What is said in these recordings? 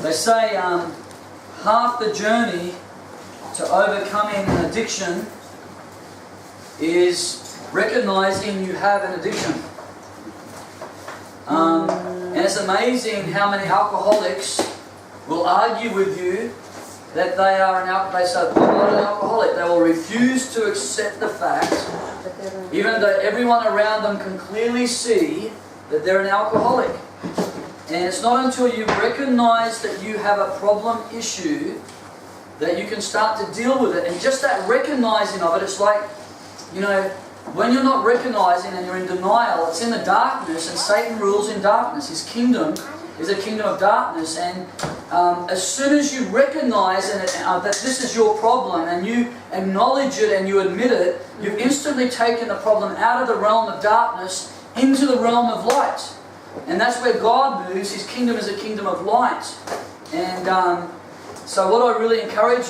They say half the journey to overcoming an addiction is recognizing you have an addiction. And it's amazing how many alcoholics will argue with you that they are they say, I'm not an alcoholic. They will refuse to accept the fact, even though everyone around them can clearly see that they're an alcoholic. And it's not until you recognize that you have a problem issue that you can start to deal with it. And just that recognizing of it, it's like, you know, when you're not recognizing and you're in denial, it's in the darkness, and Satan rules in darkness. His kingdom is a kingdom of darkness. And as soon as you recognize that this is your problem and you acknowledge it and you admit it, you've instantly taken the problem out of the realm of darkness into the realm of light. And that's where God moves. His kingdom is a kingdom of light. And so what I really encourage,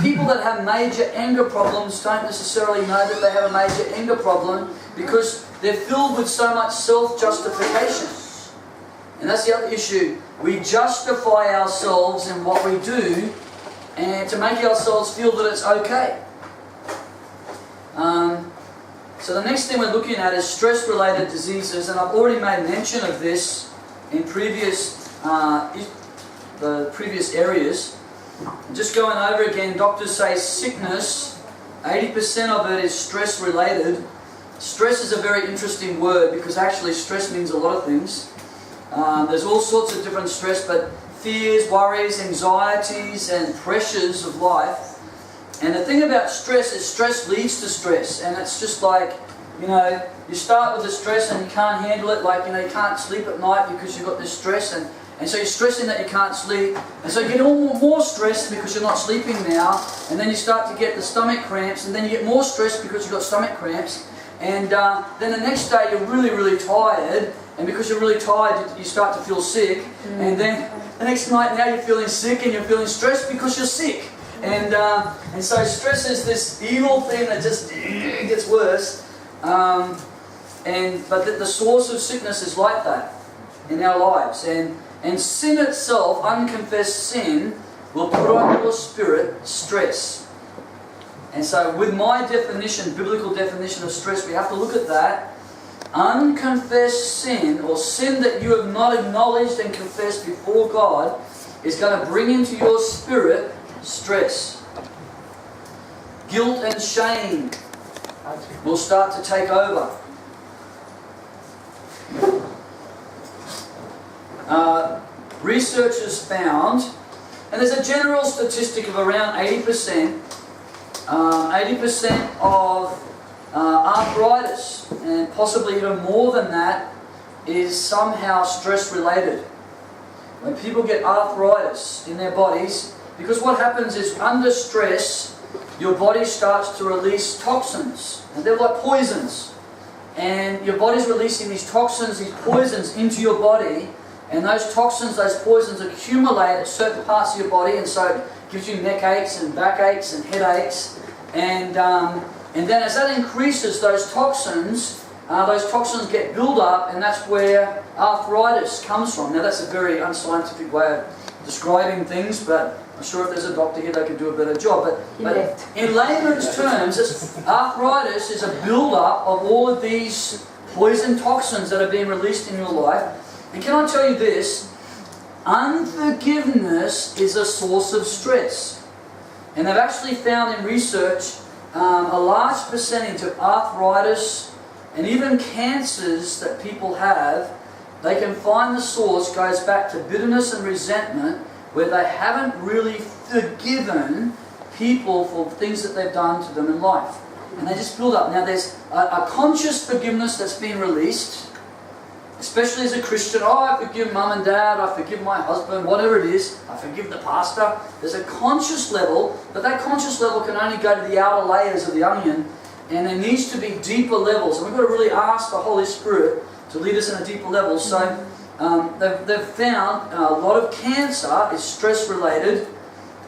people that have major anger problems don't necessarily know that they have a major anger problem because they're filled with so much self-justification. And that's the other issue. We justify ourselves in what we do and to make ourselves feel that it's okay. So the next thing we're looking at is stress-related diseases, and I've already made mention of this in the previous areas. Just going over again, doctors say sickness, 80% of it is stress-related. Stress is a very interesting word because actually stress means a lot of things. There's all sorts of different stress, but fears, worries, anxieties, and pressures of life. And the thing about stress is stress leads to stress. And it's just like, you start with the stress and you can't handle it. Like, you can't sleep at night because you've got this stress. And so you're stressing that you can't sleep. And so you get more stress because you're not sleeping now. And then you start to get the stomach cramps. And then you get more stress because you've got stomach cramps. And then the next day you're really, really tired. And because you're really tired, you start to feel sick. And then the next night now you're feeling sick and you're feeling stressed because you're sick. And so stress is this evil thing that just gets worse. But the source of sickness is like that in our lives. And sin itself, unconfessed sin, will put on your spirit stress. And so with my definition, biblical definition of stress, we have to look at that. Unconfessed sin, or sin that you have not acknowledged and confessed before God, is going to bring into your spirit stress. Guilt and shame will start to take over. Researchers found, and there's a general statistic of around 80% of arthritis, and possibly even more than that, is somehow stress related. When people get arthritis in their bodies, because what happens is under stress, your body starts to release toxins, and they're like poisons. And your body's releasing these toxins, these poisons into your body, and those toxins, those poisons accumulate at certain parts of your body, and so it gives you neck aches and back aches and headaches. And then as that increases, those toxins get built up, and that's where arthritis comes from. Now that's a very unscientific way of describing things, but I'm sure if there's a doctor here, they could do a better job. But in layman's terms, arthritis is a build-up of all of these poison toxins that are being released in your life. And can I tell you this? Unforgiveness is a source of stress. And they've actually found in research a large percentage of arthritis and even cancers that people have, they can find the source goes back to bitterness and resentment, where they haven't really forgiven people for things that they've done to them in life. And they just build up. Now there's a conscious forgiveness that's been released, especially as a Christian. I forgive mum and dad, I forgive my husband, whatever it is, I forgive the pastor. There's a conscious level, but that conscious level can only go to the outer layers of the onion, and there needs to be deeper levels. And we've got to really ask the Holy Spirit to lead us in a deeper level. So they've found a lot of cancer is stress related,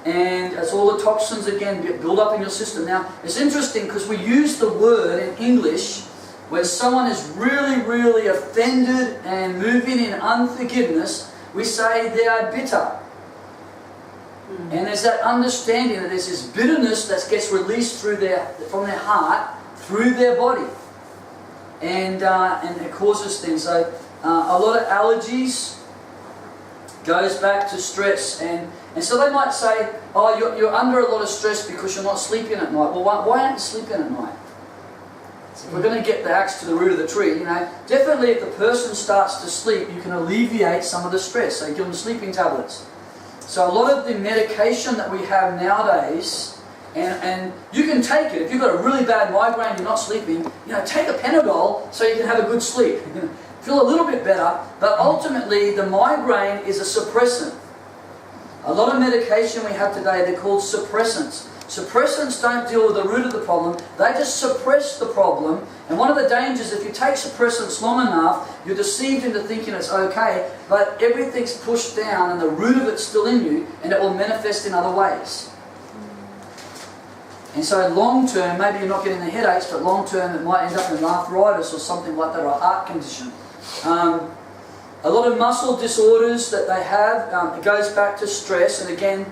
and as all the toxins again get built up in your system. Now it's interesting because we use the word in English when someone is really, really offended and moving in unforgiveness, we say they are bitter. And there's that understanding that there's this bitterness that gets released from their heart, through their body. And it causes things. So a lot of allergies goes back to stress. And so they might say, oh, you're under a lot of stress because you're not sleeping at night. Well, why aren't you sleeping at night? So if we're going to get the axe to the root of the tree, definitely if the person starts to sleep, you can alleviate some of the stress. So you give them sleeping tablets. So a lot of the medication that we have nowadays, and you can take it. If you've got a really bad migraine, you're not sleeping, take a Panadol so you can have a good sleep. You can feel a little bit better, but ultimately the migraine is a suppressant. A lot of medication we have today, they're called suppressants. Suppressants don't deal with the root of the problem, they just suppress the problem. And one of the dangers, if you take suppressants long enough, you're deceived into thinking it's okay, but everything's pushed down and the root of it's still in you, and it will manifest in other ways. And so long term, maybe you're not getting the headaches, but long term it might end up in arthritis or something like that, or a heart condition. A lot of muscle disorders that they have, it goes back to stress. And again,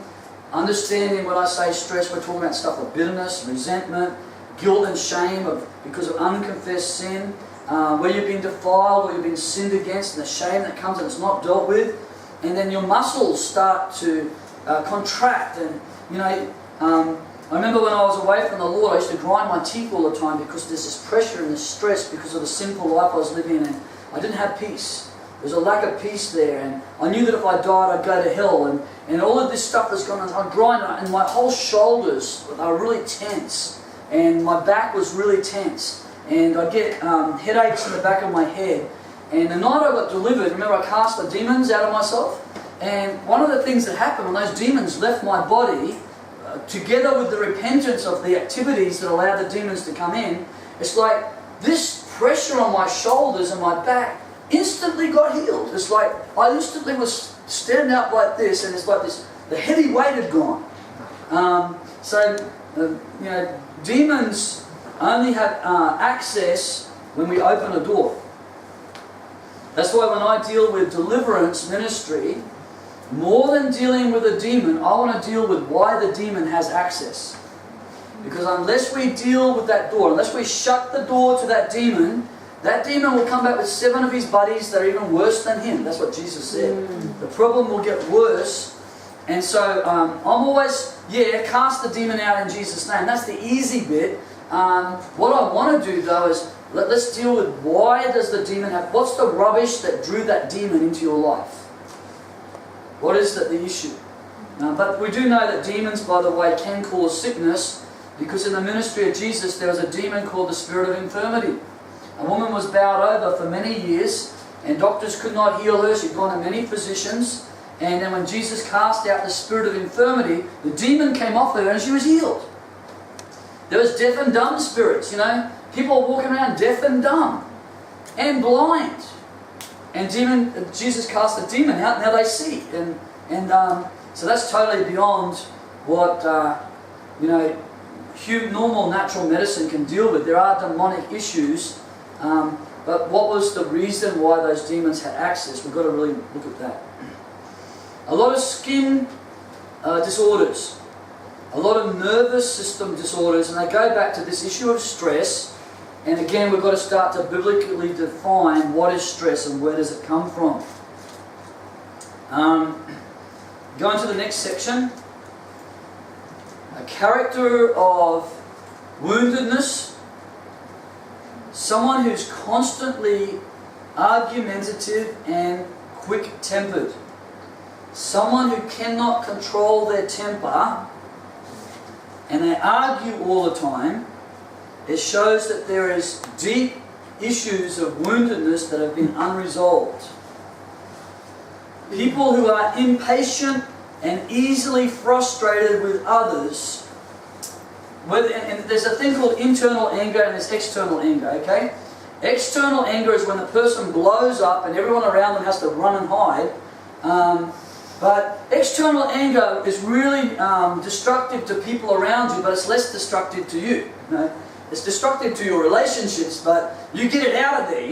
understanding when I say stress, we're talking about stuff like bitterness, resentment, guilt and shame because of unconfessed sin, where you've been defiled or you've been sinned against, and the shame that comes and it's not dealt with. And then your muscles start to contract. And I remember when I was away from the Lord, I used to grind my teeth all the time because there's this pressure and this stress because of the sinful life I was living in, and I didn't have peace. There's a lack of peace there, and I knew that if I died I'd go to hell, and all of this stuff was going on. I'd grind, and my whole shoulders are really tense, and my back was really tense, and I'd get headaches in the back of my head. And the night I got delivered, remember I cast the demons out of myself, and one of the things that happened when those demons left my body, together with the repentance of the activities that allowed the demons to come in, it's like this pressure on my shoulders and my back instantly got healed. It's like I instantly was standing up like this, and it's like this, the heavy weight had gone. Demons only have access when we open a door. That's why when I deal with deliverance ministry, more than dealing with a demon, I want to deal with why the demon has access. Because unless we deal with that door, unless we shut the door to that demon will come back with 7 of his buddies that are even worse than him. That's what Jesus said. The problem will get worse. And so I'm always, cast the demon out in Jesus' name. That's the easy bit. What I want to do though is, let's deal with why does the demon have, what's the rubbish that drew that demon into your life? What is the issue? But we do know that demons, by the way, can cause sickness, because in the ministry of Jesus there was a demon called the spirit of infirmity. A woman was bowed over for many years, and doctors could not heal her. She'd gone to many physicians, and then when Jesus cast out the spirit of infirmity, the demon came off her and she was healed. There was deaf and dumb spirits, people are walking around deaf and dumb and blind. And Jesus cast the demon out, now they see. And so that's totally beyond what normal natural medicine can deal with. There are demonic issues, but what was the reason why those demons had access? We've got to really look at that. A lot of skin disorders, a lot of nervous system disorders, and they go back to this issue of stress. And again, we've got to start to biblically define what is stress and where does it come from. Going to the next section. A character of woundedness. Someone who's constantly argumentative and quick-tempered. Someone who cannot control their temper and they argue all the time. It shows that there is deep issues of woundedness that have been unresolved. People who are impatient and easily frustrated with others. And there's a thing called internal anger and there's external anger, okay? External anger is when the person blows up and everyone around them has to run and hide. But external anger is really destructive to people around you, but it's less destructive to you. It's destructive to your relationships, but you get it out of there.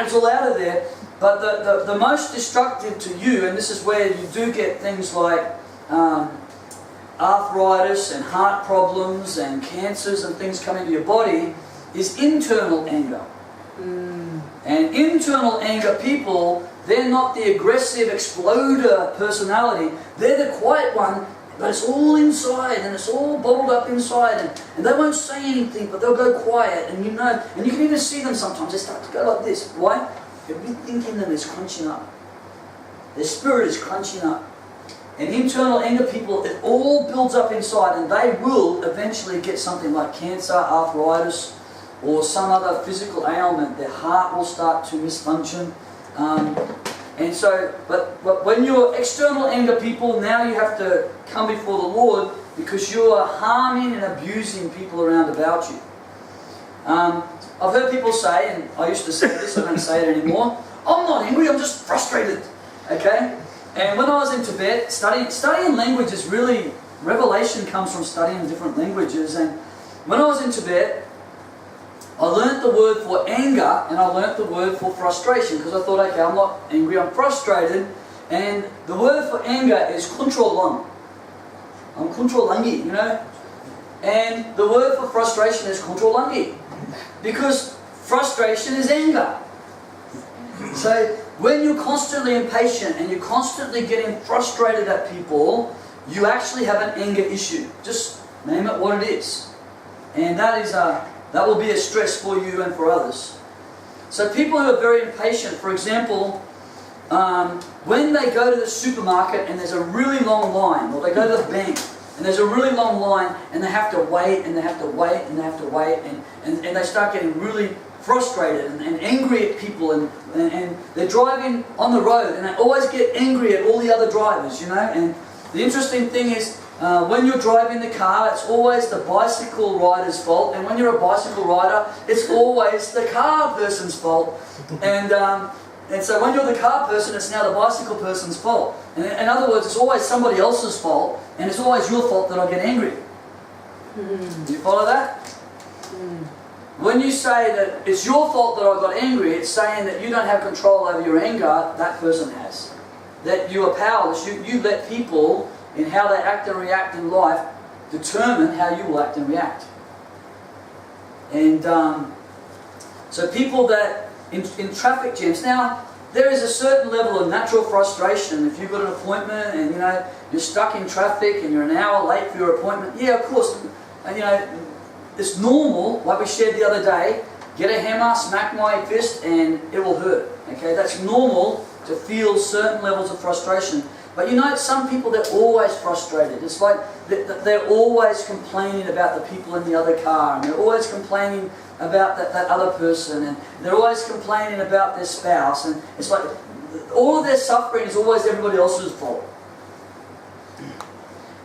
It's all out of there. But the most destructive to you, and this is where you do get things like arthritis and heart problems and cancers and things coming to your body is internal anger. And internal anger people, they're not the aggressive exploder personality. They're the quiet one, but it's all inside and it's all bottled up inside, and they won't say anything, but they'll go quiet, and you know, and you can even see them sometimes. They start to go like this. Why? Everything in them is crunching up. Their spirit is crunching up. And internal anger people, it all builds up inside, and they will eventually get something like cancer, arthritis, or some other physical ailment. Their heart will start to misfunction. And so, but when you're external anger people, now you have to come before the Lord because you are harming and abusing people around about you. I've heard people say, and I used to say this, I don't say it anymore, I'm not angry, I'm just frustrated. Okay? And when I was in Tibet, studying languages really, revelation comes from studying different languages. And when I was in Tibet, I learnt the word for anger and I learnt the word for frustration because I thought, okay, I'm not angry, I'm frustrated. And the word for anger is kontrolang. I'm kontrolangi, you know. And the word for frustration is kontrolangi because frustration is anger. So when you're constantly impatient and you're constantly getting frustrated at people, you actually have an anger issue. Just name it what it is. And that will be a stress for you and for others. So people who are very impatient, for example, when they go to the supermarket and there's a really long line, or they go to the bank and there's a really long line and they have to wait and they have to wait and they have to wait and they start getting really frustrated and angry at people and they're driving on the road and they always get angry at all the other drivers, you know. And the interesting thing is, when you're driving the car, it's always the bicycle rider's fault, and when you're a bicycle rider, it's always the car person's fault. And so when you're the car person, it's now the bicycle person's fault. And in other words, it's always somebody else's fault, and it's always your fault that I get angry. Do you follow that? When you say that it's your fault that I got angry, it's saying that you don't have control over your anger, that person has. That you are powerless. You let people, in how they act and react in life, determine how you will act and react. And so people that, in traffic jams, now there is a certain level of natural frustration. If you've got an appointment and you're stuck in traffic and you're an hour late for your appointment, yeah, of course, and it's normal, like we shared the other day, get a hammer, smack my fist and it will hurt. Okay, that's normal to feel certain levels of frustration. But some people, they're always frustrated. It's like they're always complaining about the people in the other car, and they're always complaining about that other person, and they're always complaining about their spouse, and it's like all of their suffering is always everybody else's fault.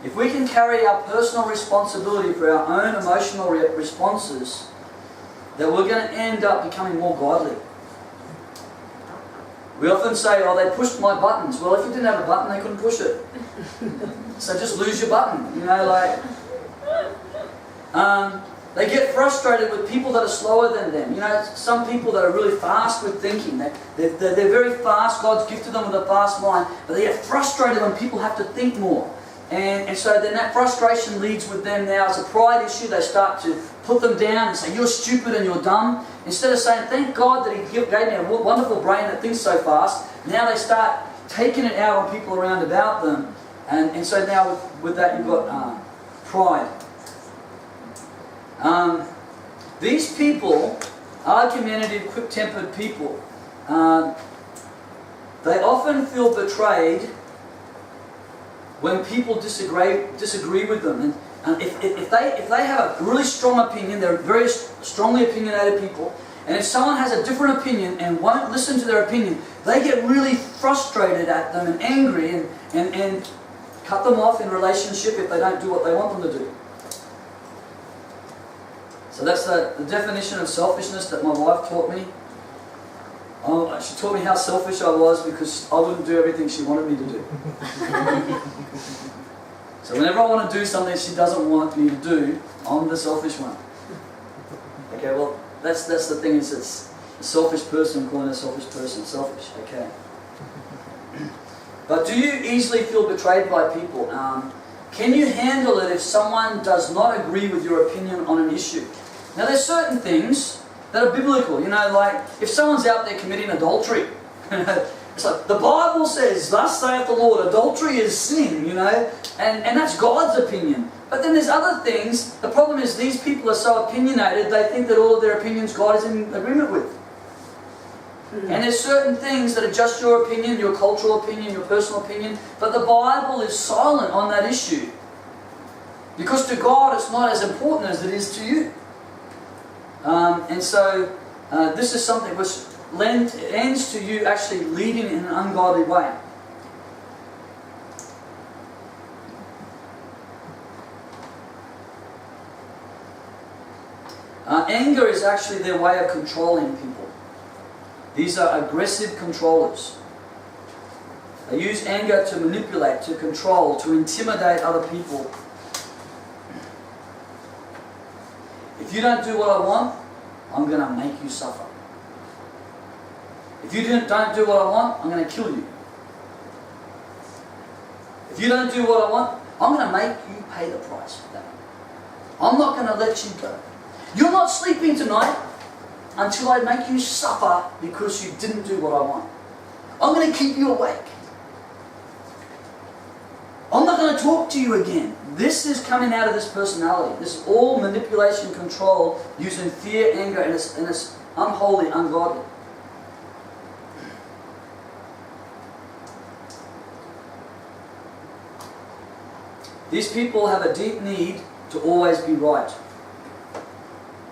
If we can carry our personal responsibility for our own emotional responses, then we're going to end up becoming more godly. We often say, oh, they pushed my buttons. Well, if you didn't have a button, they couldn't push it. So just lose your button. They get frustrated with people that are slower than them. Some people that are really fast with thinking. They're very fast. God's gifted them with a fast mind. But they get frustrated when people have to think more. And so then that frustration leads with them now as a pride issue. They start to put them down and say, you're stupid and you're dumb. Instead of saying, thank God that He gave me a wonderful brain that thinks so fast, now they start taking it out on people around about them. And so now with that you've got pride. These people, argumentative, quick-tempered people, they often feel betrayed when people disagree with them. And if they have a really strong opinion, they're very strongly opinionated people, and if someone has a different opinion and won't listen to their opinion, they get really frustrated at them and angry and cut them off in relationship if they don't do what they want them to do. So that's the definition of selfishness that my wife taught me. She taught me how selfish I was because I wouldn't do everything she wanted me to do. So whenever I want to do something she doesn't want me to do, I'm the selfish one. Okay, well, that's the thing, is it's a selfish person calling a selfish person selfish. Okay. But do you easily feel betrayed by people? Can you handle it if someone does not agree with your opinion on an issue? Now there's certain things that are biblical, like if someone's out there committing adultery, it's like the Bible says, thus saith the Lord, adultery is sin, and that's God's opinion. But then there's other things. The problem is these people are so opinionated, they think that all of their opinions God is in agreement with. And there's certain things that are just your opinion, your cultural opinion, your personal opinion, but the Bible is silent on that issue. Because to God it's not as important as it is to you. And so this is something which ends to you actually leading in an ungodly way. Anger is actually their way of controlling people. These are aggressive controllers. They use anger to manipulate, to control, to intimidate other people. If you don't do what I want, I'm going to make you suffer. If you don't do what I want, I'm going to kill you. If you don't do what I want, I'm going to make you pay the price for that. I'm not going to let you go. You're not sleeping tonight until I make you suffer because you didn't do what I want. I'm going to keep you awake. I'm not going to talk to you again. This is coming out of this personality. This is all manipulation, control, using fear, anger, and it's unholy, ungodly. These people have a deep need to always be right.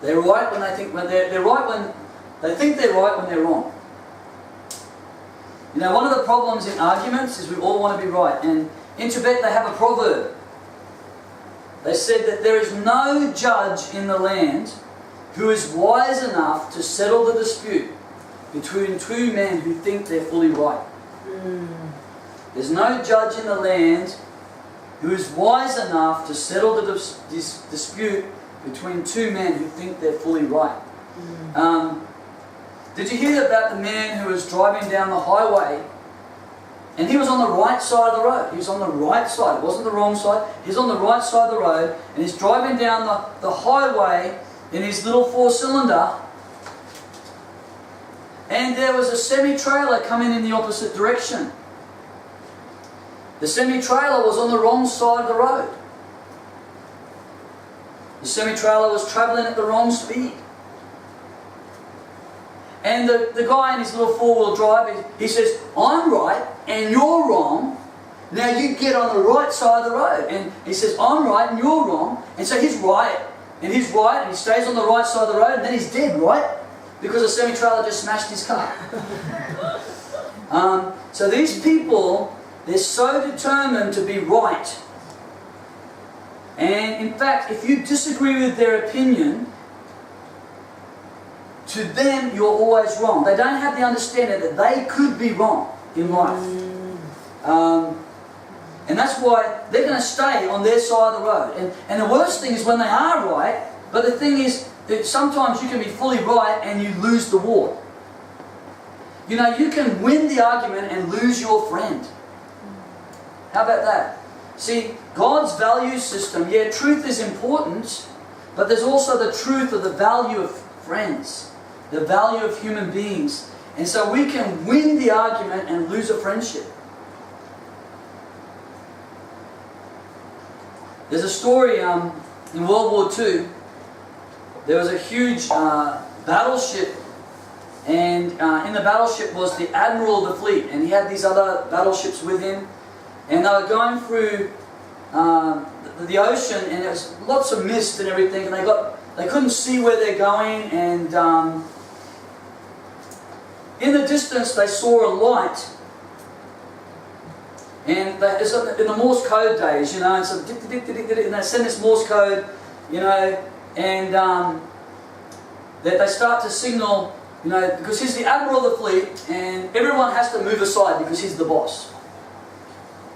They're right when they think they're right when they think they're right when they're wrong. One of the problems in arguments is we all want to be right. And in Tibet they have a proverb. They said that there is no judge in the land who is wise enough to settle the dispute between two men who think they're fully right. There's no judge in the land who is wise enough to settle the dispute between two men who think they're fully right. Did you hear about the man who was driving down the highway and he was on the right side of the road? He was on the right side. It wasn't the wrong side. He's on the right side of the road and he's driving down the highway in his little four-cylinder, and there was a semi-trailer coming in the opposite direction. The semi-trailer was on the wrong side of the road. The semi-trailer was travelling at the wrong speed. And the guy in his little four-wheel drive, he says, I'm right and you're wrong. Now you get on the right side of the road. And he says, I'm right and you're wrong. And so he's right and he's right and he stays on the right side of the road and then he's dead, right? Because the semi-trailer just smashed his car. So these people, they're so determined to be right. And in fact, if you disagree with their opinion, to them you're always wrong. They don't have the understanding that they could be wrong in life. And that's why they're going to stay on their side of the road. And the worst thing is when they are right, but the thing is that sometimes you can be fully right and you lose the war. You can win the argument and lose your friend. How about that? See, God's value system, yeah, truth is important, but there's also the truth of the value of friends, the value of human beings. And so we can win the argument and lose a friendship. There's a story in World War II. There was a huge battleship, and in the battleship was the admiral of the fleet, and he had these other battleships with him, and they were going through the ocean, and there was lots of mist and everything, and they couldn't see where they're going, and in the distance they saw a light. And it's in the Morse code days, and so and they send this Morse code, and that they start to signal, because he's the admiral of the fleet, and everyone has to move aside because he's the boss.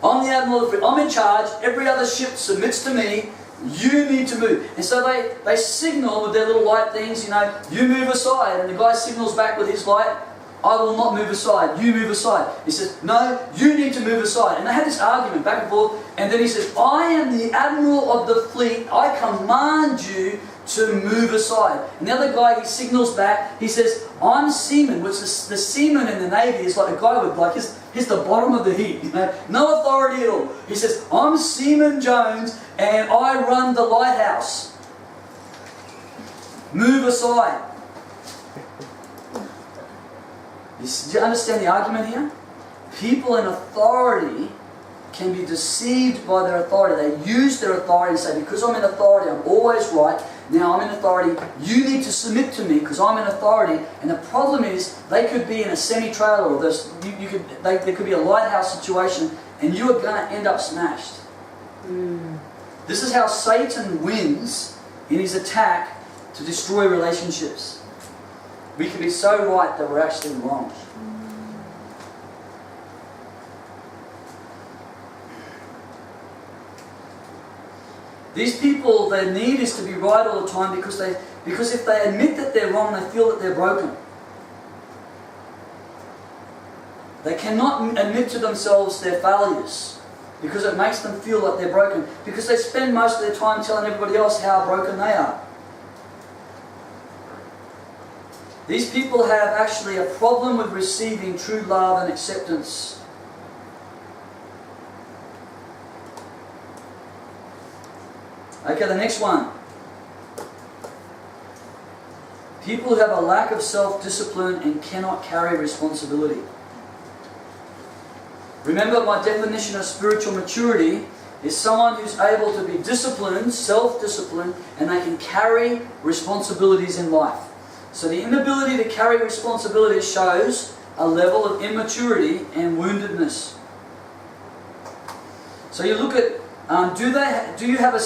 I'm the admiral of the fleet. I'm in charge. Every other ship submits to me. You need to move. And so they signal with their little light things, you move aside, and the guy signals back with his light, I will not move aside, you move aside. He says, no, you need to move aside. And they had this argument back and forth, and then he says, I am the admiral of the fleet, I command you to move aside. And the other guy, he signals back, he says, I'm seaman, which is the seaman in the Navy is like a guy with like, he's the bottom of the heap, you know, no authority at all. He says, I'm Seaman Jones, and I run the lighthouse. Move aside. Do you understand the argument here? People in authority can be deceived by their authority. They use their authority and say, because I'm in authority, I'm always right. Now I'm in authority, you need to submit to me because I'm in authority. And the problem is, they could be in a semi-trailer, or there could be a lighthouse situation, and you are going to end up smashed. This is how Satan wins in his attack to destroy relationships. We can be so right that we're actually wrong. These people, their need is to be right all the time because if they admit that they're wrong, they feel that they're broken. They cannot admit to themselves their failures because it makes them feel that they're broken, because they spend most of their time telling everybody else how broken they are. These people have actually a problem with receiving true love and acceptance. Okay, the next one. People who have a lack of self-discipline and cannot carry responsibility. Remember, my definition of spiritual maturity is someone who's able to be disciplined, self-disciplined, and they can carry responsibilities in life. So the inability to carry responsibility shows a level of immaturity and woundedness. So you look at, do you have a